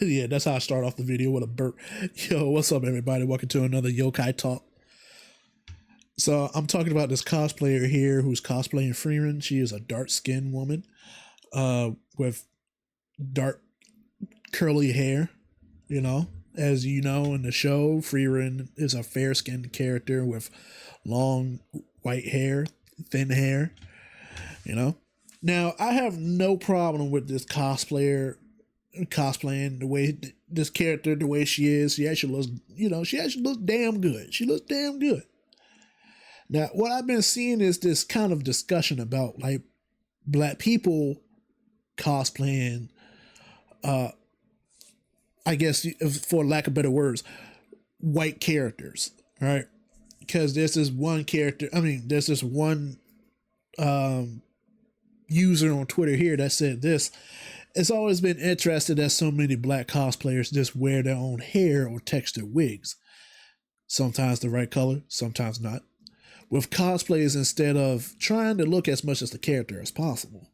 Yeah, that's how I start off the video with a burp. Yo, what's up, everybody? Welcome to another Yokai Talk. So I'm talking about this cosplayer here who's cosplaying Freeman. She is a dark-skinned woman with dark curly hair. You know, as you know in the show, Freeman is a fair-skinned character with long white hair, thin hair. You know, now I have no problem with this cosplayer cosplaying the way this character, the way she is. She actually looks, she actually looks damn good. She looks damn good. Now, what I've been seeing is this kind of discussion about like black people cosplaying, I guess for lack of better words, white characters, right? Because there's this one character, there's this one user on Twitter here that said this. It's always been interesting that so many black cosplayers just wear their own hair or textured wigs. Sometimes the right color, sometimes not. With cosplays, instead of trying to look as much as the character as possible.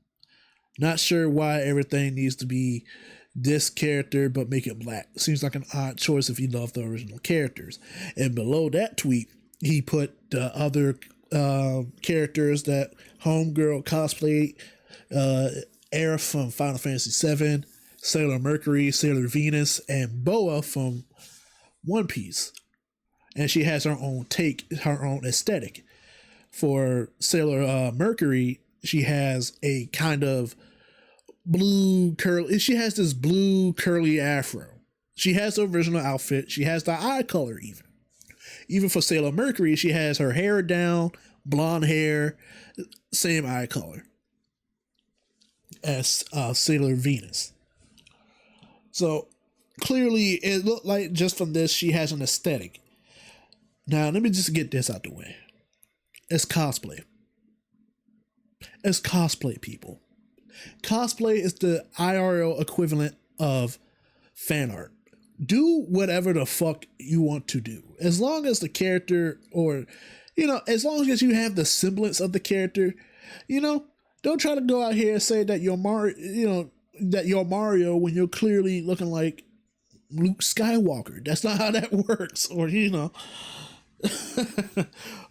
Not sure why everything needs to be this character, but make it black. Seems like an odd choice if you love the original characters. And below that tweet, he put the other characters that Homegirl cosplay, Aerith from Final Fantasy VII, Sailor Mercury, Sailor Venus, and Boa from One Piece. And she has her own take, her own aesthetic. For Sailor Mercury, she has a kind of blue curly, she has this blue curly afro. She has the original outfit. She has the eye color even. Even for Sailor Mercury, she has her hair down, blonde hair, same eye color as Sailor Venus. So clearly it looked like just from this she has an aesthetic. Now let me just get this out the way. It's cosplay. It's cosplay, people. Cosplay is the IRL equivalent of fan art. Do whatever the fuck you want to do. As long as the character or, as long as you have the semblance of the character, don't try to go out here and say that you're Mario when you're clearly looking like Luke Skywalker. That's not how that works. Or,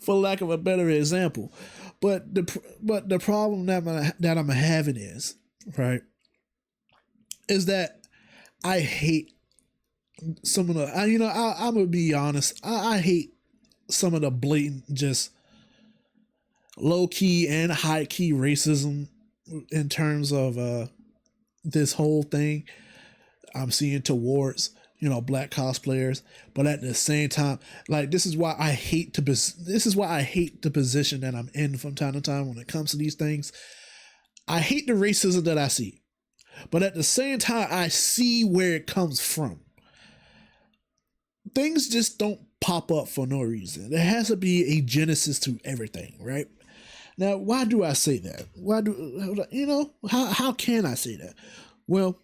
for lack of a better example. But the problem that I'm having is, right, is that I hate some of the, I'm gonna be honest, I hate some of the blatant, just low key and high key racism in terms of this whole thing I'm seeing towards black cosplayers. But at the same time, like, this is why I hate the position that I'm in from time to time when it comes to these things. I hate the racism that I see, but at the same time I see where it comes from. Things just don't pop up for no reason. There has to be a genesis to everything, right? Now, why do I say that? How can I say that? Well,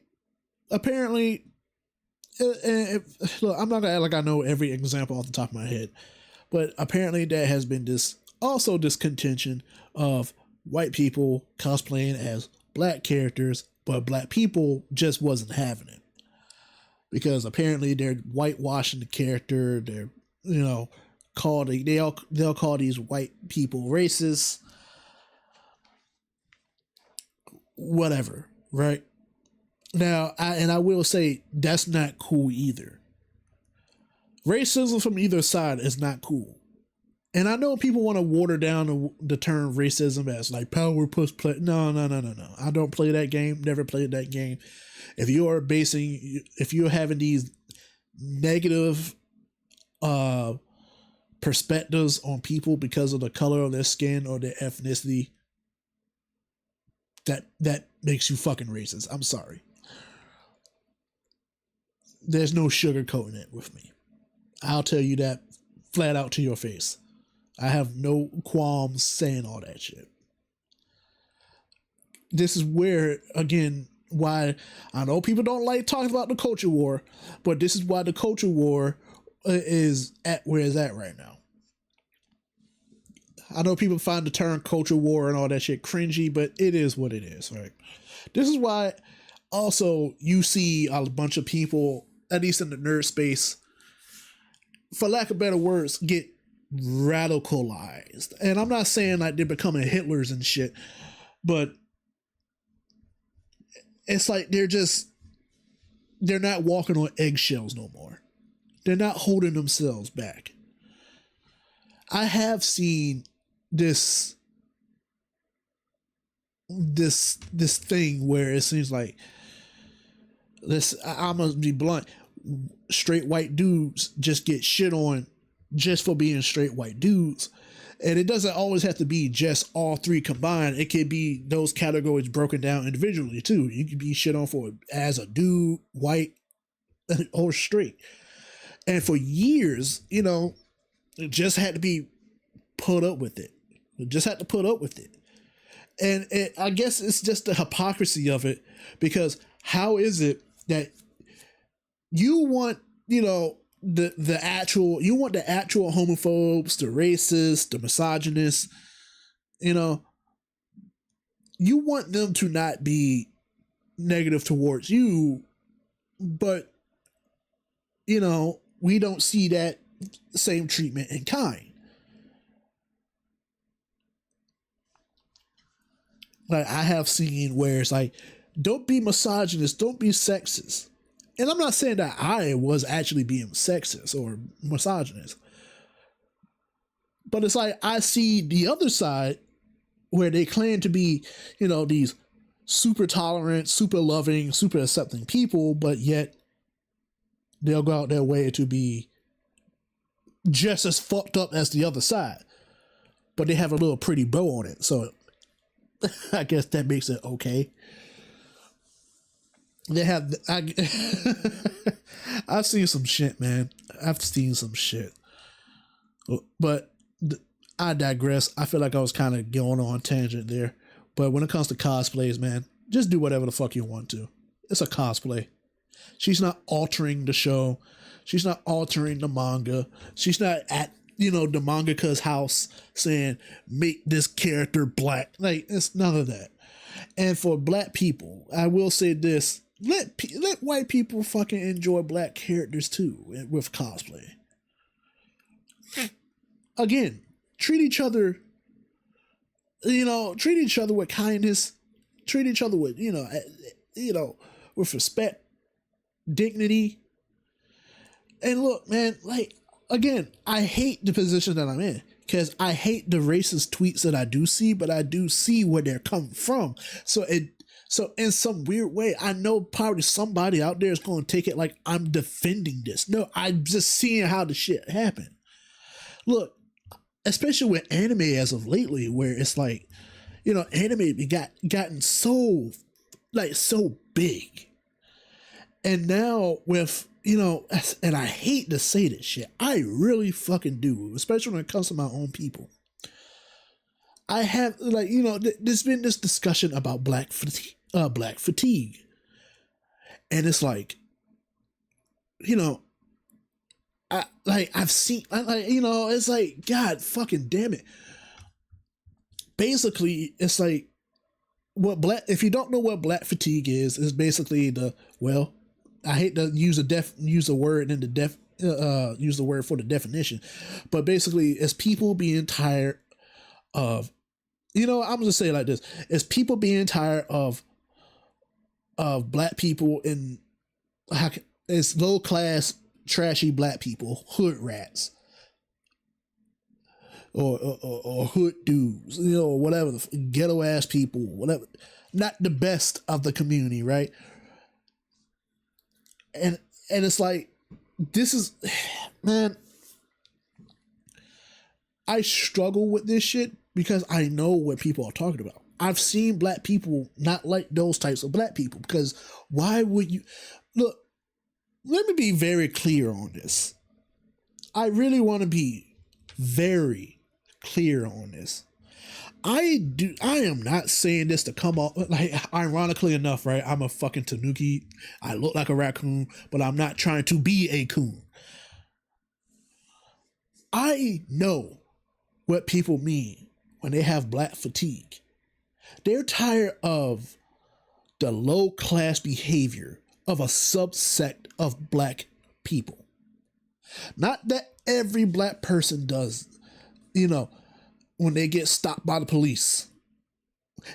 apparently, look, I'm not gonna act like I know every example off the top of my head, but apparently there has been this contention of white people cosplaying as black characters, but black people just wasn't having it. Because apparently they're whitewashing the character. They're, they'll call these white people racist, whatever, right? Now, I will say that's not cool either. Racism from either side is not cool. And I know people want to water down the term racism as like power push play. No. I don't play that game. Never played that game. If you're having these negative perspectives on people because of the color of their skin or their ethnicity, that makes you fucking racist. I'm sorry. There's no sugarcoating it with me. I'll tell you that flat out to your face. I have no qualms saying all that shit. This is where, again, why I know people don't like talking about the culture war, but this is why the culture war is at where it's at right now. I know people find the term culture war and all that shit cringy, but it is what it is, right? This is why Also, you see a bunch of people, at least in the nerd space, for lack of better words, get radicalized. And I'm not saying like they're becoming Hitlers and shit, but it's like they're not walking on eggshells no more. They're not holding themselves back. I have seen this this thing where it seems like this. I'm gonna be blunt. Straight white dudes just get shit on just for being straight white dudes, and it doesn't always have to be just all three combined. It could be those categories broken down individually too. You could be shit on for as a dude, white, or straight. And for years, it just had to be put up with it. It just had to put up with it. And I guess it's just the hypocrisy of it, because how is it that you want, the actual homophobes, the racists, the misogynists, you want them to not be negative towards you, but we don't see that same treatment in kind. Like, I have seen where it's like, don't be misogynist, don't be sexist. And I'm not saying that I was actually being sexist or misogynist, but it's like I see the other side where they claim to be, these super tolerant, super loving, super accepting people, but yet they'll go out their way to be just as fucked up as the other side, but they have a little pretty bow on it. So I guess that makes it okay. They have, I've seen some shit, man. I've seen some shit, but I digress. I feel like I was kind of going on tangent there, but when it comes to cosplays, man, just do whatever the fuck you want to. It's a cosplay. She's not altering the show. She's not altering the manga. She's not at, the mangaka's house saying, make this character black. Like, it's none of that. And for black people, I will say this, let white people fucking enjoy black characters too with cosplay. Again, treat each other with kindness, treat each other with, with respect, dignity. And look, man, like, again, I hate the position that I'm in, because I hate the racist tweets that I do see, but I do see where they're coming from. So in some weird way, I know probably somebody out there is going to take it like I'm defending this. No, I'm just seeing how the shit happened. Look, especially with anime as of lately, where it's like, anime gotten so big. And now with, and I hate to say this shit, I really fucking do, especially when it comes to my own people. I have, like, there's been this discussion about black fatigue. And it's like, I've seen, it's like, God fucking damn it. Basically, it's like, if you don't know what black fatigue is basically I hate to use the word for the definition, but basically it's people being tired of, I'm gonna say it like this: it's people being tired of black people it's low class, trashy black people, hood rats, or hood dudes, whatever, ghetto ass people, whatever, not the best of the community, right? And it's like, this is, man, I struggle with this shit because I know what people are talking about. I've seen black people not like those types of black people, because why would you? Look, let me be very clear on this. I really want to be very clear on this. I am not saying this to come off, like, ironically enough, right? I'm a fucking tanuki. I look like a raccoon, but I'm not trying to be a coon. I know what people mean when they have black fatigue. They're tired of the low class behavior of a subsect of black people. Not that every black person does, you know, when they get stopped by the police.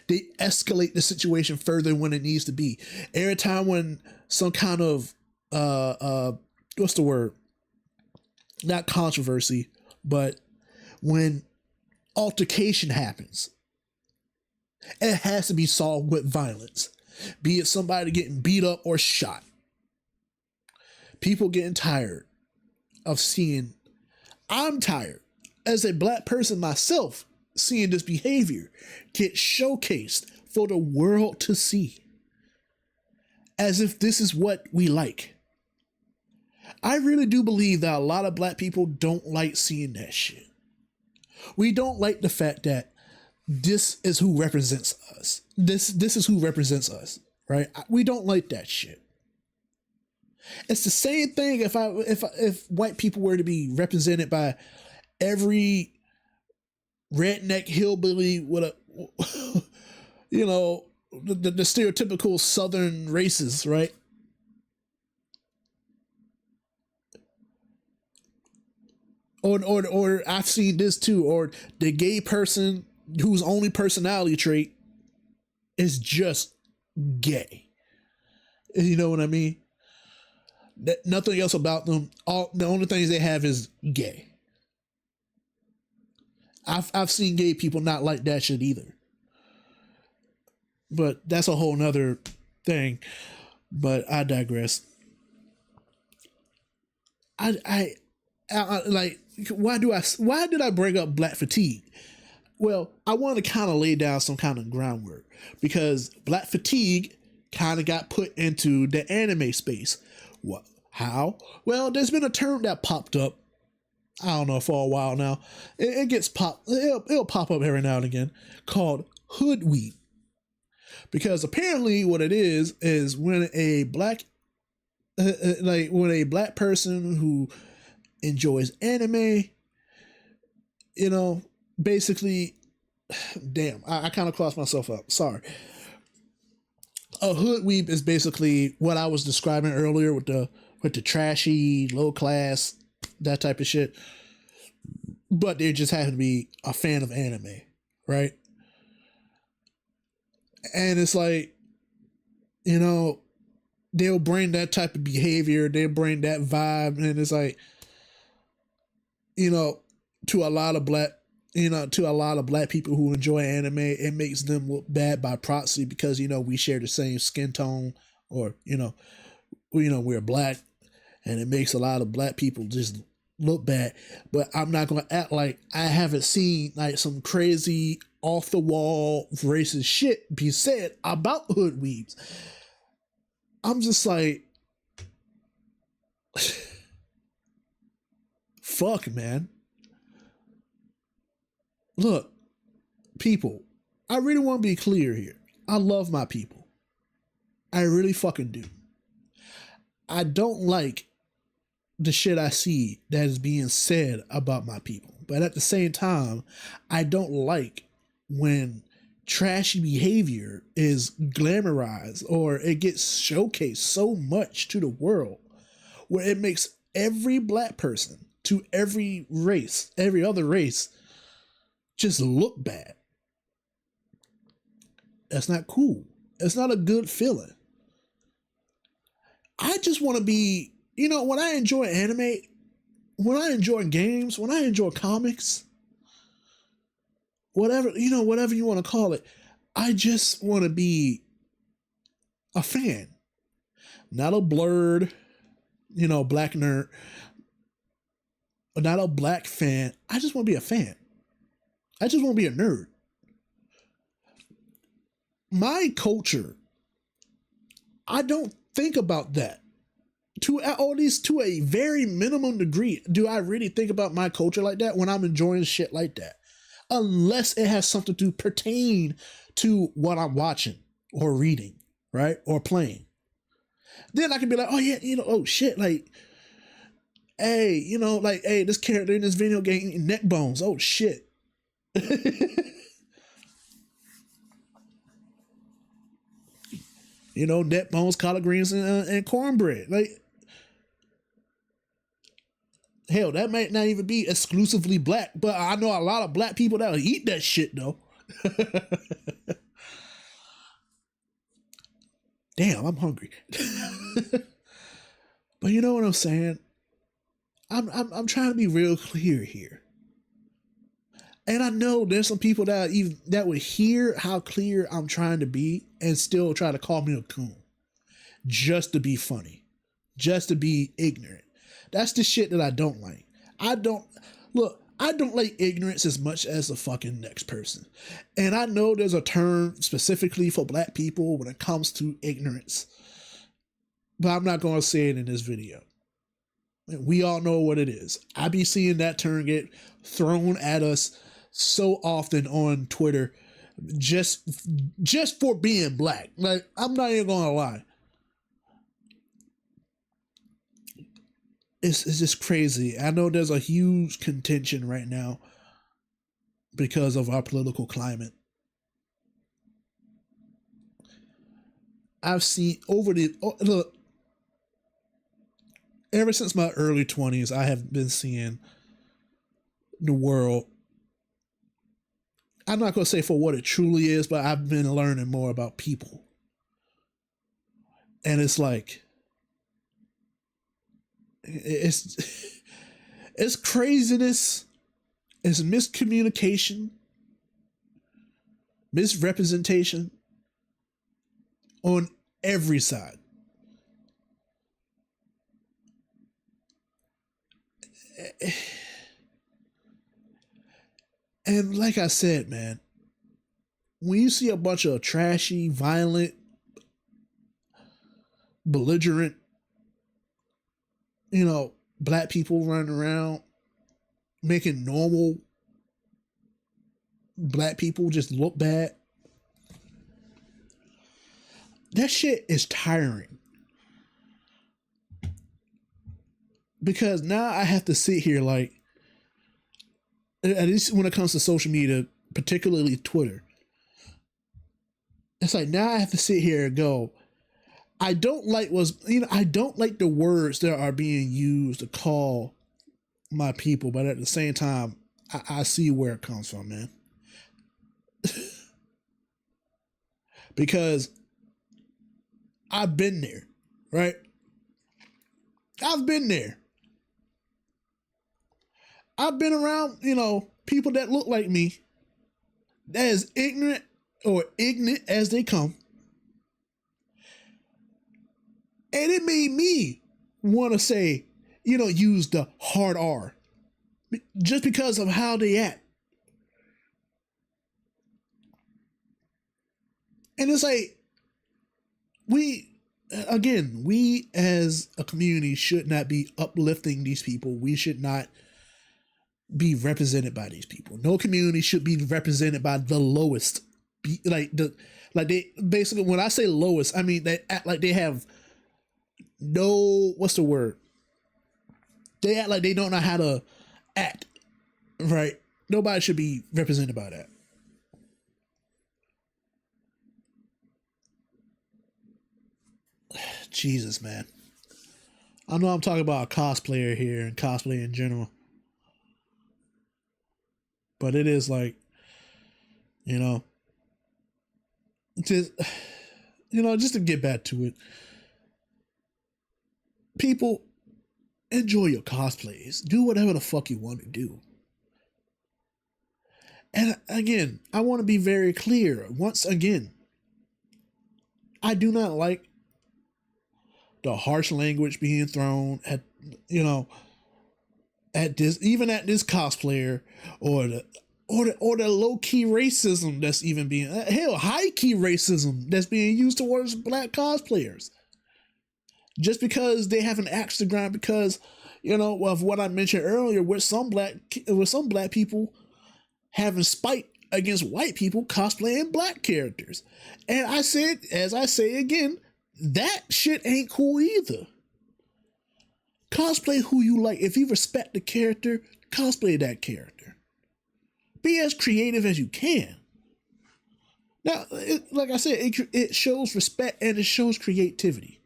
They escalate the situation further when it needs to be. Every time when some kind of what's the word? Not controversy, but when altercation happens, it has to be solved with violence. Be it somebody getting beat up or shot. People getting tired of seeing, I'm tired as a black person myself, seeing this behavior get showcased for the world to see. As if this is what we like. I really do believe that a lot of black people don't like seeing that shit. We don't like the fact that this is who represents us. This is who represents us, right? We don't like that shit. It's the same thing if white people were to be represented by every redneck hillbilly with a, you know, the stereotypical Southern races, right? Or I've seen this too, or the gay person whose only personality trait is just gay. You know what I mean? Nothing else about them. The only things they have is gay. I've seen gay people not like that shit either. But that's a whole nother thing. But I digress. I like, why did I bring up black fatigue? Well, I want to kind of lay down some kind of groundwork because black fatigue kind of got put into the anime space. What? How? Well, there's been a term that popped up. I don't know, for a while now. It gets popped. It'll pop up every now and again, called hoodweep. Because apparently, what it is when a black, when a black person who enjoys anime, you know, basically, damn, I kind of crossed myself up. Sorry. A hoodweep is basically what I was describing earlier with the trashy, low class, that type of shit. But they just happen to be a fan of anime, right? And it's like, you know, they'll bring that type of behavior, they'll bring that vibe, and it's like, you know, to a lot of black people who enjoy anime, it makes them look bad by proxy because, you know, we share the same skin tone, or, you know, we're black, and it makes a lot of black people just look bad. But I'm not going to act like I haven't seen like some crazy off the wall racist shit be said about hoodweebs. I'm just like, fuck, man. Look, people, I really want to be clear here. I love my people. I really fucking do. I don't like the shit I see that is being said about my people. But at the same time, I don't like when trashy behavior is glamorized or it gets showcased so much to the world where it makes every black person to every race, every other race, just look bad. That's not cool. It's not a good feeling. I just want to be, you know, when I enjoy anime, when I enjoy games, when I enjoy comics, whatever you want to call it, I just want to be a fan, not a blurred, you know, black nerd, not a black fan. I just want to be a fan. I just want to be a nerd. My culture, I don't think about that. To at least to a very minimum degree, do I really think about my culture like that when I'm enjoying shit like that? Unless it has something to pertain to what I'm watching or reading, right? Or playing. Then I can be like, oh yeah, you know, oh shit, like, hey, you know, like, hey, this character in this video game, neck bones, oh shit. Net bones, collard greens, and cornbread. Like, hell, that might not even be exclusively black, but I know a lot of black people that'll eat that shit though. Damn, I'm hungry. But you know what I'm saying? I'm trying to be real clear here. And I know there's some people that would hear how clear I'm trying to be and still try to call me a coon. Just to be funny. Just to be ignorant. That's the shit that I don't like. I don't like ignorance as much as the fucking next person. And I know there's a term specifically for black people when it comes to ignorance. But I'm not going to say it in this video. We all know what it is. I be seeing that term get thrown at us so often on Twitter just for being black. Like, I'm not even going to lie. It's just crazy. I know there's a huge contention right now because of our political climate. I've seen look, ever since my early 20s, I have been seeing the world. I'm not going to say for what it truly is, but I've been learning more about people. And it's like, it's craziness, it's miscommunication, misrepresentation on every side. And like I said, man, when you see a bunch of trashy, violent, belligerent, black people running around making normal black people just look bad, that shit is tiring. Because now I have to sit here like, at least when it comes to social media, particularly Twitter, it's like now I have to sit here and go, I don't like the words that are being used to call my people, but at the same time, I see where it comes from, man. Because I've been there, right? I've been there. I've been around, people that look like me, that is ignorant or ignorant as they come. And it made me want to say, use the hard R. Just because of how they act. And it's like, we as a community should not be uplifting these people. We should not be represented by these people. No community should be represented by the lowest. They basically, when I say lowest, I mean they act like they have no, what's the word? They act like they don't know how to act, right? Nobody should be represented by that. Jesus, man. I know I'm talking about a cosplayer here and cosplay in general. But it is like, just to get back to it. People, enjoy your cosplays. Do whatever the fuck you want to do. And again, I want to be very clear. Once again, I do not like the harsh language being thrown at, at this cosplayer, or the low key racism that's even being, high key racism that's being used towards black cosplayers. Just because they have an axe to grind, because of what I mentioned earlier, with some black people having spite against white people cosplaying black characters. And I said, as I say again, that shit ain't cool either. Cosplay who you like. If you respect the character, cosplay that character. Be as creative as you can. Now, like I said, it shows respect and it shows creativity.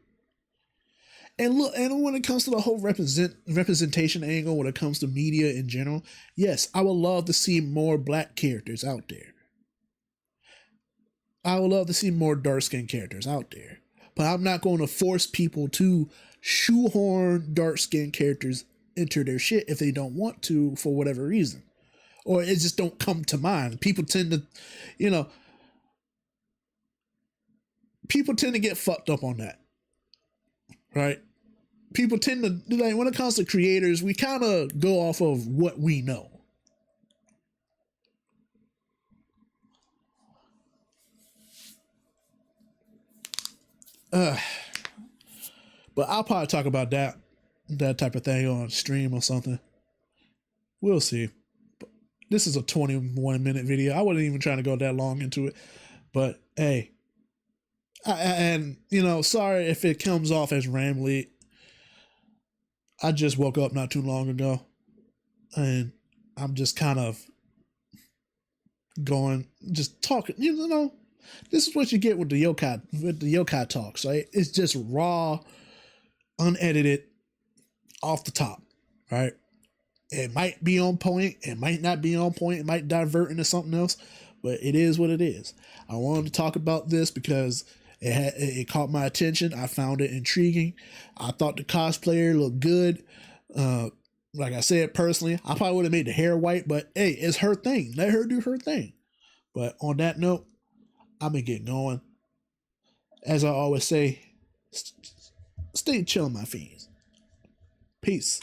And look, and when it comes to the whole representation angle, when it comes to media in general, yes, I would love to see more black characters out there. I would love to see more dark skinned characters out there. But I'm not going to force people to shoehorn dark skinned characters into their shit if they don't want to for whatever reason. Or it just don't come to mind. People tend to, you know, people tend to get fucked up on that. Right? People tend to, like, when it comes to creators, we kind of go off of what we know. But I'll probably talk about that type of thing on stream or something. We'll see. This is a 21-minute video. I wasn't even trying to go that long into it. But hey, and you know, sorry if it comes off as rambly. I just woke up not too long ago, and I'm just kind of just talking. You know, this is what you get with the yokai talks, right? It's just raw, unedited, off the top, right? It might be on point, it might not be on point, it might divert into something else, but it is what it is. I wanted to talk about this because it caught my attention. I found it intriguing. I thought the cosplayer looked good. Like I said, personally, I probably would have made the hair white, but hey, it's her thing. Let her do her thing. But on that note, I'm gonna get going. As I always say, stay chilling, my fiends. Peace.